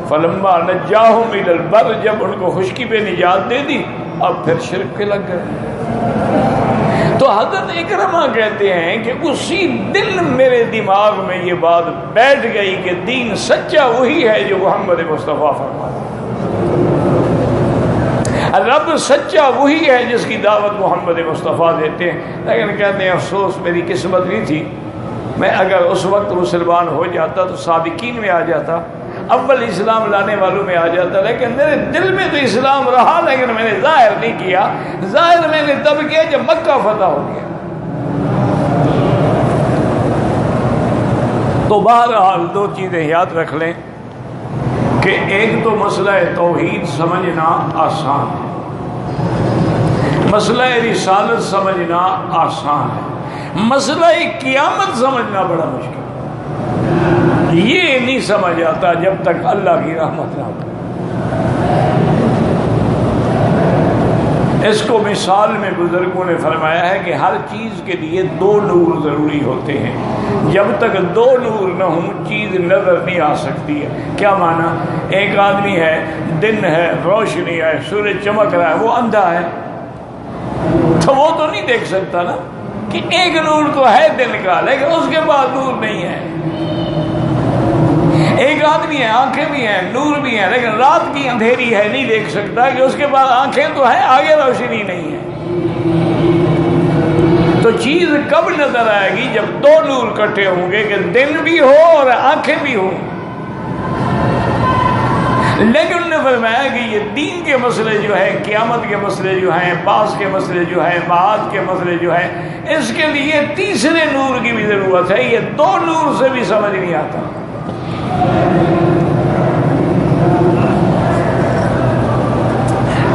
فلما نجاہم الی البر، جب ان کو خشکی پہ نجات دے دی اب پھر شرک پہ لگ گئے۔ تو حضرت اکرمہ کہتے ہیں کہ اسی دن میرے دماغ میں یہ بات بیٹھ گئی کہ دین سچا وہی ہے جو محمد مصطفیٰ فرماتے ہیں، رب سچا وہی ہے جس کی دعوت محمد مصطفیٰ دیتے ہیں۔ لیکن کہتے ہیں افسوس میری قسمت نہیں تھی، میں اگر اس وقت مسلمان ہو جاتا تو سابقین میں آ جاتا، اول اسلام لانے والوں میں آ جاتا، لیکن میرے دل میں تو اسلام رہا لیکن میں نے ظاہر نہیں کیا۔ ظاہر میں نے تب کیا جب مکہ فتح ہو گیا۔ تو بہرحال دو چیزیں یاد رکھ لیں کہ ایک تو مسئلہ توحید سمجھنا آسان ہے، مسئلہ رسالت سمجھنا آسان ہے، مسئلہ قیامت سمجھنا بڑا مشکل ہے۔ یہ نہیں سمجھ آتا جب تک اللہ کی رحمت نہ ہو۔ اس کو مثال میں بزرگوں نے فرمایا ہے کہ ہر چیز کے لیے دو نور ضروری ہوتے ہیں، جب تک دو نور نہ ہوں چیز نظر نہیں آ سکتی ہے۔ کیا معنی؟ ایک آدمی ہے، دن ہے، روشنی ہے، سورج چمک رہا ہے، وہ اندھا ہے تو وہ تو نہیں دیکھ سکتا نا، کہ ایک نور تو ہے دن کا لیکن اس کے بعد نور نہیں ہے۔ ایک آدمی ہے، آنکھیں بھی ہیں، نور بھی ہیں، لیکن رات کی اندھیری ہے، نہیں دیکھ سکتا کہ اس کے بعد آنکھیں تو ہیں، آگے روشنی نہیں ہے۔ تو چیز کب نظر آئے گی؟ جب دو نور اکٹھے ہوں گے کہ دن بھی ہو اور آنکھیں بھی ہوں۔ لیکن انہوں نے فرمایا کہ یہ دین کے مسئلے جو ہے، قیامت کے مسئلے جو ہیں، بعث کے مسئلے جو ہیں، معاد کے مسئلے جو ہیں، اس کے لیے تیسرے نور کی بھی ضرورت ہے۔ یہ دو نور سے بھی سمجھ نہیں آتا۔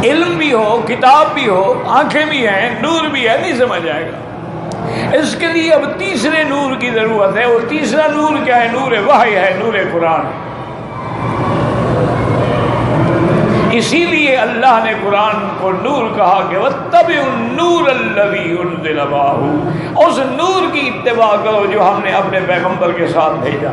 علم بھی ہو، کتاب بھی ہو، آنکھیں بھی ہیں، نور بھی ہے، نہیں سمجھ آئے گا۔ اس کے لیے اب تیسرے نور کی ضرورت ہے۔ وہ تیسرا نور کیا ہے؟ نور وحی ہے، نور قرآن ہے۔ اسی لیے اللہ نے قرآن کو نور کہا کہ وَاتَّبِعُوا النُّورَ الَّذِي أُنزِلَ مَعَهُ، اس نور کی اتباع کرو جو ہم نے اپنے پیغمبر کے ساتھ بھیجا۔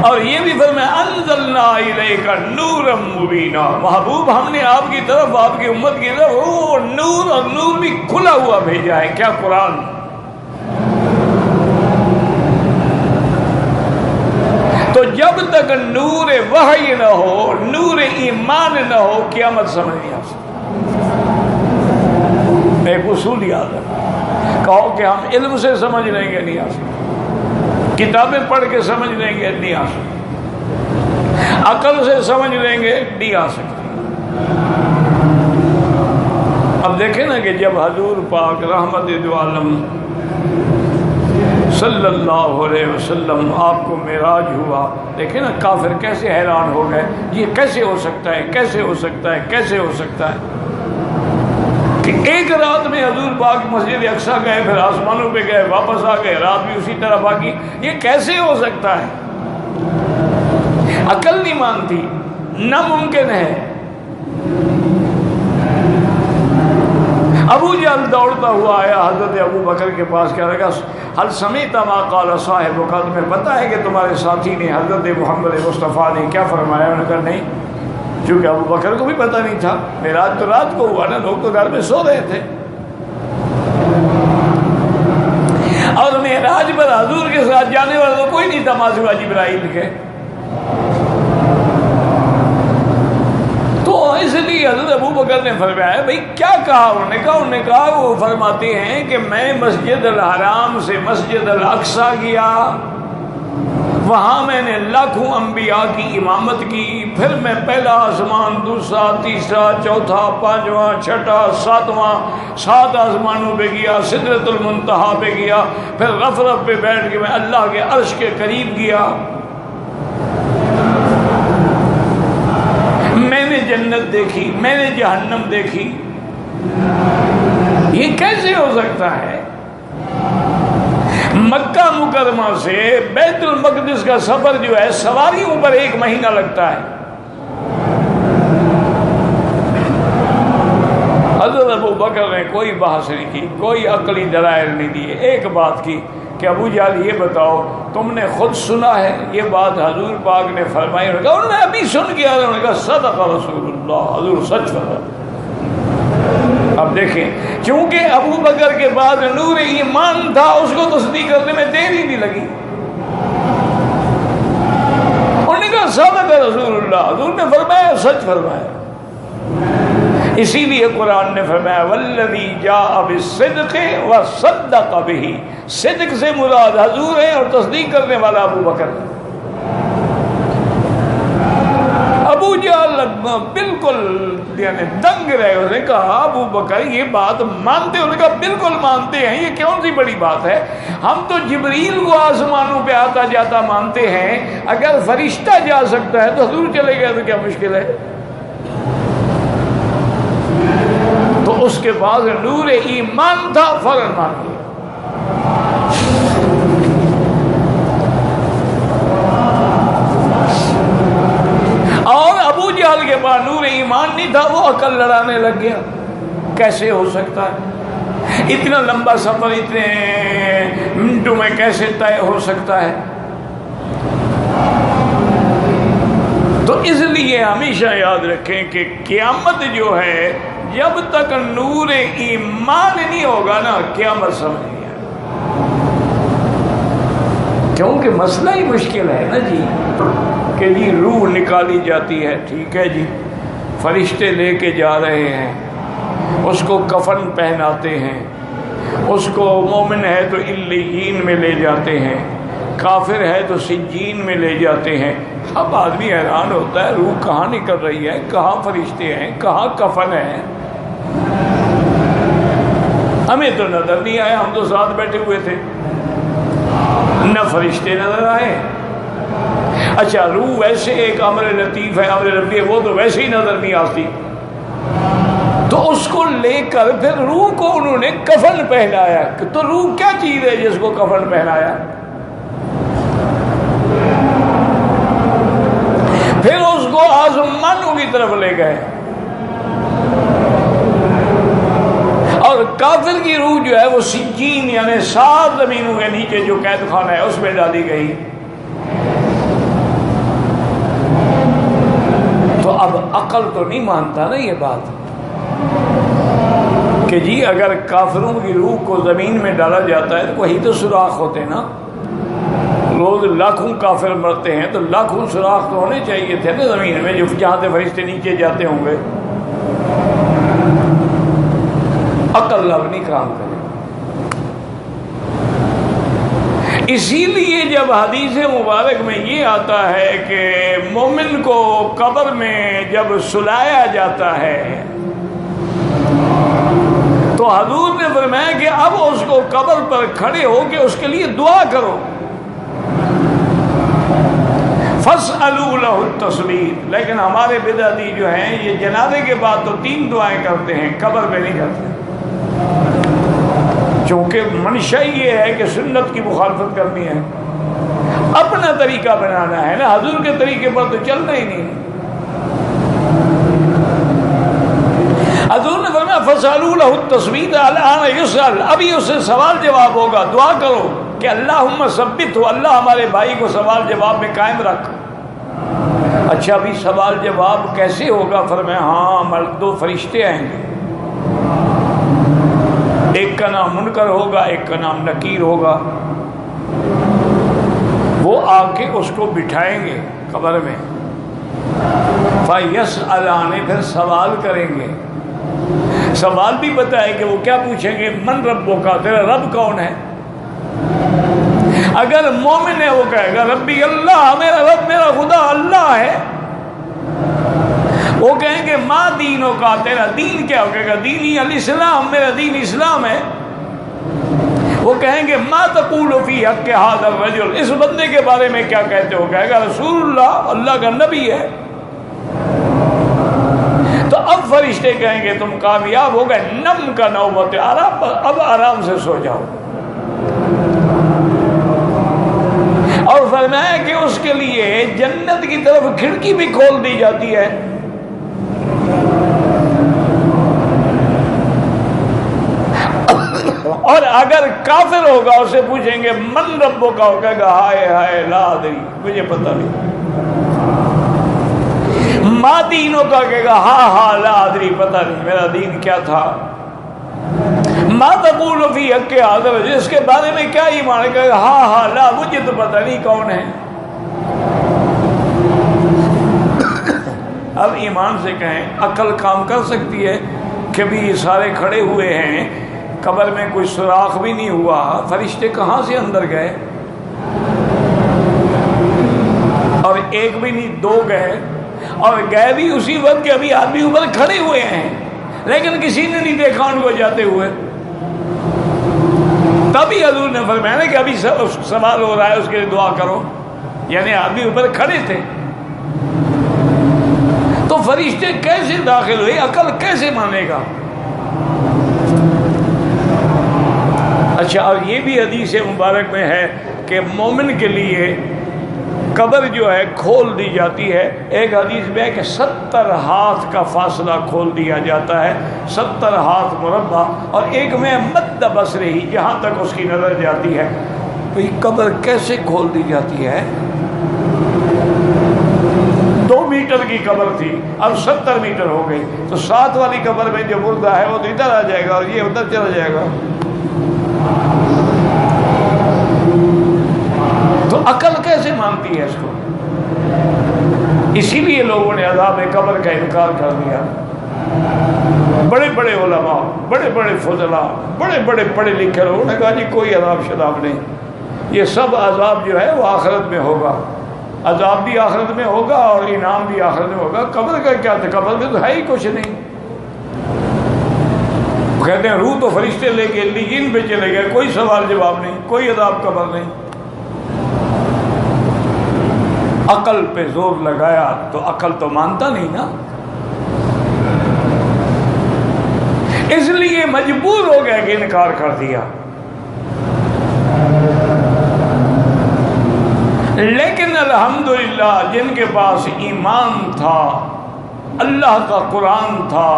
اور یہ بھی فرمایا انزلنا الیک نورا مبینا، محبوب ہم نے آپ کی طرف، آپ کی امت کی طرف وہ نور، اور نور بھی کھلا ہوا بھیجا ہے۔ کیا قرآن؟ تو جب تک نور وحی نہ ہو، نور ایمان نہ ہو، قیامت سمجھ نہیں آ سکتی۔ ایک اصول یاد ہے، کہو کہ ہم علم سے سمجھ لیں گے، نہیں آ سکتے، کتابیں پڑھ کے سمجھ لیں گے، نہیں آ سکتے۔ عقل سے سمجھ لیں گے نہیں آ سکتی۔ اب دیکھیں نا کہ جب حضور پاک رحمت دو عالم صلی اللہ علیہ وسلم آپ کو معراج ہوا، دیکھیں نا کافر کیسے حیران ہو گئے، یہ کیسے ہو سکتا ہے، کیسے ہو سکتا ہے، کیسے ہو سکتا ہے کہ ایک رات میں حضور پاک مسجد اقصیٰ گئے، پھر آسمانوں پہ گئے، واپس آ گئے، رات بھی اسی طرح باقی، یہ کیسے ہو سکتا ہے؟ عقل نہیں مانتی، ناممکن ہے۔ ابو جہل دوڑتا ہوا آیا حضرت ابو بکر کے پاس، کہنے لگا حل سمعت ما قال صاحبک، تمہیں پتہ ہے کہ تمہارے ساتھی نے حضرت محمد مصطفیٰ نے کیا فرمایا؟ انہوں نے کہا نہیں، چونکہ ابو بکر کو بھی پتہ نہیں تھا، معراج تو رات کو ہوا نا، لوگ تو گھر میں سو رہے تھے، اور معراج پر حضور کے ساتھ جانے والا تو کوئی نہیں تھا ماں سوا جبرائیل کے۔ تو اس لیے حضرت ابو بکر نے فرمایا بھائی کیا کہا؟ انہوں نے کہا وہ فرماتے ہیں کہ میں مسجد الحرام سے مسجد الاقصیٰ گیا، وہاں میں نے لاکھوں انبیاء کی امامت کی، پھر میں پہلا آسمان، دوسرا، تیسرا، چوتھا، پانچواں، چھٹا، ساتواں، 7 آسمانوں پہ گیا، سدرۃ المنتہا پہ گیا، پھر رفرف پہ بیٹھ کے میں اللہ کے عرش کے قریب گیا، میں نے جنت دیکھی، میں نے جہنم دیکھی، یہ کیسے ہو سکتا ہے؟ مکہ مکرمہ سے بیت المقدس کا سفر جو ہے سواریوں پر 1 مہینہ لگتا ہے۔ حضرت ابو بکر نے کوئی بحث نہیں کی، کوئی عقلی دلائل نہیں دیے، ایک بات کی کہ ابو جہل یہ بتاؤ تم نے خود سنا ہے یہ بات حضور پاک نے فرمائی؟ انہوں نے ابھی سن کے انہوں نے کہا صدق رسول اللہ، حضور سچ فرمایا۔ اب دیکھیں چونکہ ابو بکر کے بعد نور ایمان تھا، اس کو تصدیق کرنے میں دیر ہی نہیں لگی، انہوں نے کہا صدق رسول اللہ، حضور نے فرمایا سچ فرمایا۔ اسی لیے قرآن نے فرمایا والذی جاء بالصدق وصدق به، صدق سے مراد حضور ہے اور تصدیق کرنے والا ابو بکر۔ ابو جہل بالکل یعنی دنگ رہے، اس نے کہا ابو بکر یہ بات مانتے؟ انہوں نے کہا بالکل مانتے ہیں، یہ کون سی بڑی بات ہے، ہم تو جبریل کو آسمانوں پہ آتا جاتا مانتے ہیں، اگر فرشتہ جا سکتا ہے تو حضور چلے گئے تو کیا مشکل ہے؟ تو اس کے بعد نور ایمان تھا، فوراً مان لیا۔ اور ابو جہل کے بعد نور ایمان نہیں تھا، وہ عقل لڑانے لگ گیا، کیسے ہو سکتا ہے اتنا لمبا سفر اتنے منٹوں میں کیسے طے ہو سکتا ہے؟ تو اس لیے ہمیشہ یاد رکھیں کہ قیامت جو ہے جب تک نور ایمان نہیں ہوگا نا قیامت سمجھ نہیں آئے، کیونکہ مسئلہ ہی مشکل ہے نا جی، کہ جی روح نکالی جاتی ہے، ٹھیک ہے جی، فرشتے لے کے جا رہے ہیں، اس کو کفن پہناتے ہیں، اس کو مومن ہے تو علیین میں لے جاتے ہیں، کافر ہے تو سجین میں لے جاتے ہیں۔ اب آدمی حیران ہوتا ہے روح کہاں نکل رہی ہے، کہاں فرشتے ہیں، کہاں کفن ہے؟ ہمیں تو نظر نہیں آیا، ہم تو ساتھ بیٹھے ہوئے تھے، نہ فرشتے نظر آئے۔ اچھا روح ویسے ایک امر لطیف ہے، امر ربی ہے، وہ تو ویسے ہی نظر نہیں آتی، تو اس کو لے کر پھر روح کو انہوں نے کفن پہنایا، تو روح کیا چیز ہے جس کو کفن پہنایا؟ پھر اس کو آسمانوں کی طرف لے گئے، اور کافر کی روح جو ہے وہ سجین یعنی 7 زمینوں کے نیچے جو قید خانہ ہے اس میں ڈالی گئی۔ تو اب عقل تو نہیں مانتا نا یہ بات کہ جی اگر کافروں کی روح کو زمین میں ڈالا جاتا ہے تو وہی تو سوراخ ہوتے نا، روز لاکھوں کافر مرتے ہیں تو لاکھوں سوراخ تو ہونے چاہیے تھے نا زمین میں، جو جہاں سے فرشتے نیچے جاتے ہوں گے۔ عقل اب نہیں کام کرے، اسی لیے جب حدیث مبارک میں یہ آتا ہے کہ مومن کو قبر میں جب سلایا جاتا ہے تو حضور نے فرمایا کہ اب اس کو قبر پر کھڑے ہو کے اس کے لیے دعا کرو، فَاسْأَلُوا لَهُ التَّثْبِيتَ۔ لیکن ہمارے بدعتی جو ہیں یہ جنازے کے بعد تو 3 دعائیں کرتے ہیں، قبر میں نہیں کرتے، چونکہ منشا یہ ہے کہ سنت کی مخالفت کرنی ہے، اپنا طریقہ بنانا ہے نا، حضور کے طریقے پر تو چلنا ہی نہیں۔ حضور نے فرمایا فَاسْأَلُوا لَهُ التَّثْبِيتَ الْآنَ يُسْأَلُ، ابھی اس سے سوال جواب ہوگا، دعا کرو کہ اللہم ثبت ہو، اللہ ہمارے بھائی کو سوال جواب میں قائم رکھ۔ اچھا ابھی سوال جواب کیسے ہوگا؟ فرمایا ہاں 2 فرشتے آئیں گے، ایک کا نام منکر ہوگا، ایک کا نام نکیر ہوگا، وہ آ کے اس کو بٹھائیں گے قبر میں، فَيَسْأَلَانِ، پھر سوال کریں گے۔ سوال بھی بتائے کہ وہ کیا پوچھیں گے، من ربک، تیرا رب کون ہے؟ اگر مومن ہے وہ کہے گا ربی اللہ، میرا رب میرا خدا اللہ ہے۔ وہ کہیں گے ما دینوں کا، تیرا دین کیا؟ وہ کہے گا دینی الاسلام، میرا دین اسلام ہے۔ وہ کہیں گے ما تقول فی حق ھذا الرجل، اس بندے کے بارے میں کیا کہتے ہو؟ کہے گا رسول اللہ، اللہ کا نبی ہے۔ تو اب فرشتے کہیں گے تم کامیاب ہو گئے، نم کا نوبت آرام، اب آرام سے سو جاؤ۔ اور فرمایا کہ اس کے لیے جنت کی طرف کھڑکی بھی کھول دی جاتی ہے۔ اور اگر کافر ہوگا اسے پوچھیں گے من ربو کا، ہو کہے گا ہائے ہائے لا ادری، مجھے پتہ نہیں۔ ما دینوں کا کہے گا ہاں ہاں لا ادری، پتہ نہیں میرا دین کیا تھا۔ ما تقول فی حق ھذا الرجل، اس کے بارے میں کیا ایمان ہے؟ کہے گا ہاں ہاں لا، مجھے تو پتہ نہیں کون ہے۔ اب ایمان سے کہیں عقل کام کر سکتی ہے کہ بھی سارے کھڑے ہوئے ہیں، قبر میں کوئی سوراخ بھی نہیں ہوا، فرشتے کہاں سے اندر گئے؟ اور ایک بھی نہیں 2 گئے، اور گئے بھی اسی وقت کہ ابھی آدمی اوپر کھڑے ہوئے ہیں، لیکن کسی نے نہیں دیکھا ان کو جاتے ہوئے۔ تبھی حضور نے فرمایا کہ ابھی سوال ہو رہا ہے اس کے لیے دعا کرو، یعنی آدمی اوپر کھڑے تھے۔ تو فرشتے کیسے داخل ہوئے؟ عقل کیسے مانے گا؟ اچھا، اور یہ بھی حدیث مبارک میں ہے کہ مومن کے لیے قبر جو ہے کھول دی جاتی ہے۔ ایک حدیث میں ہے کہ 70 ہاتھ کا فاصلہ کھول دیا جاتا ہے، 70 ہاتھ مربع، اور ایک میں مد بصرہ ہی، جہاں تک اس کی نظر جاتی ہے۔ تو یہ قبر کیسے کھول دی جاتی ہے؟ 2 میٹر کی قبر تھی، اب 70 میٹر ہو گئی، تو 7 والی قبر میں جو مردہ ہے وہ تو ادھر آ جائے گا اور یہ ادھر چلا جائے گا۔ تو عقل کیسے مانتی ہے اس کو؟ اسی لیے لوگوں نے عذاب قبر کا انکار کر دیا۔ بڑے بڑے علماء، بڑے بڑے فضلاء، بڑے بڑے پڑھے لکھے لوگوں نے کہا جی کوئی عذاب شذاب نہیں، یہ سب عذاب جو ہے وہ آخرت میں ہوگا، عذاب بھی آخرت میں ہوگا اور انعام بھی آخرت میں ہوگا۔ قبر کا کیا تھا؟ قبر میں تو ہے ہی کچھ نہیں۔ کہتے ہیں روح تو فرشتے لے کے لیجین پہ چلے گئے، کوئی سوال جواب نہیں، کوئی عذاب قبر نہیں۔ عقل پہ زور لگایا تو عقل تو مانتا نہیں نا، اس لیے مجبور ہو گیا کہ انکار کر دیا۔ لیکن الحمدللہ جن کے پاس ایمان تھا، اللہ کا قرآن تھا،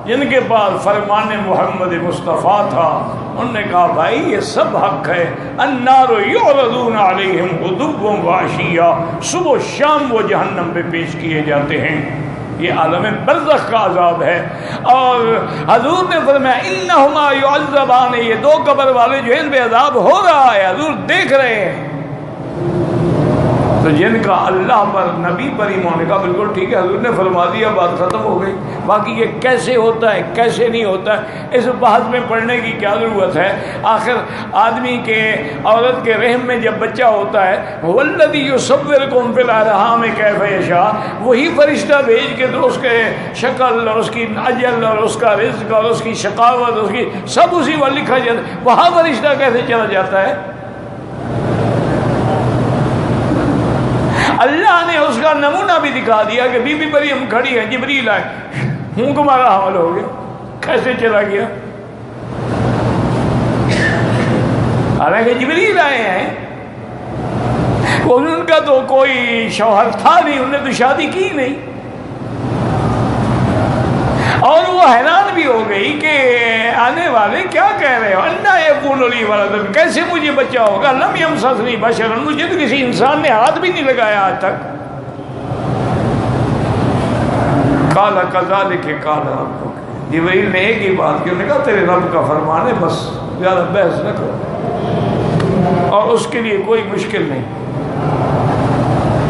جن کے پاس فرمان محمد مصطفیٰ تھا، انہوں نے کہا بھائی یہ سب حق ہے، النار یعرضون علیہم غدوا وعشیا، صبح و شام وہ جہنم پہ پیش کیے جاتے ہیں۔ یہ عالم برزخ کا عذاب ہے۔ اور حضور نے فرمایا انہما یعذبان، یہ 2 قبر والے جو ہیں ان پہ عذاب ہو رہا ہے، حضور دیکھ رہے ہیں۔ تو جن کا اللہ پر نبی پر ایمان کا بالکل ٹھیک ہے، حضور نے فرما دیا، بات ختم ہو گئی۔ باقی یہ کیسے ہوتا ہے کیسے نہیں ہوتا ہے اس بحث میں پڑھنے کی کیا ضرورت ہے؟ آخر آدمی کے عورت کے رحم میں جب بچہ ہوتا ہے، والذی یصورکم فی الارحام کیف یشاء، وہی فرشتہ بھیج کے تو اس کے شکل اور اس کی اجل اور اس کا رزق اور اس کی شقاوت اس کی سب اسی پر لکھا جاتا ہے، وہاں فرشتہ کیسے چلا جاتا ہے؟ اللہ نے اس کا نمونہ بھی دکھا دیا کہ بی بی مریم کھڑی ہے، جبریل آئے، ہوں تمہارا حمل ہو گیا، کیسے چلا گیا؟ حالانکہ جبریل آئے ہیں، ان کا تو کوئی شوہر تھا نہیں، انہوں نے تو شادی کی نہیں، اور وہ حیران بھی ہو گئی کہ آنے والے کیا کہہ رہے ہو، اللہ یکون لی ولد، کیسے مجھے بچہ ہوگا، لم یمسسنی بشر، مجھے تو کسی انسان نے ہاتھ بھی نہیں لگایا آج تک۔ قال کذالک قال ربک، جبریل نے ایک ہی بات کی، انہوں نے کہا تیرے رب کا فرمان ہے، بس زیادہ بحث نہ کرو، اور اس کے لیے کوئی مشکل نہیں۔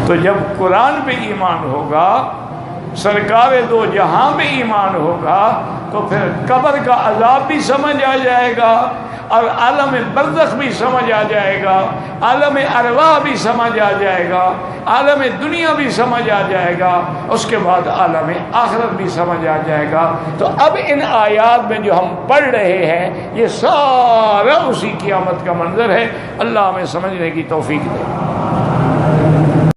تو جب قرآن پہ ایمان ہوگا، سرکار دو جہاں میں ایمان ہوگا، تو پھر قبر کا عذاب بھی سمجھ آ جائے گا، اور عالم برزخ بھی سمجھ آ جائے گا، عالم ارواح بھی سمجھ آ جائے گا، عالم دنیا بھی سمجھ آ جائے گا، اس کے بعد عالم آخرت بھی سمجھ آ جائے گا۔ تو اب ان آیات میں جو ہم پڑھ رہے ہیں یہ سارا اسی قیامت کا منظر ہے۔ اللہ ہمیں سمجھنے کی توفیق دے۔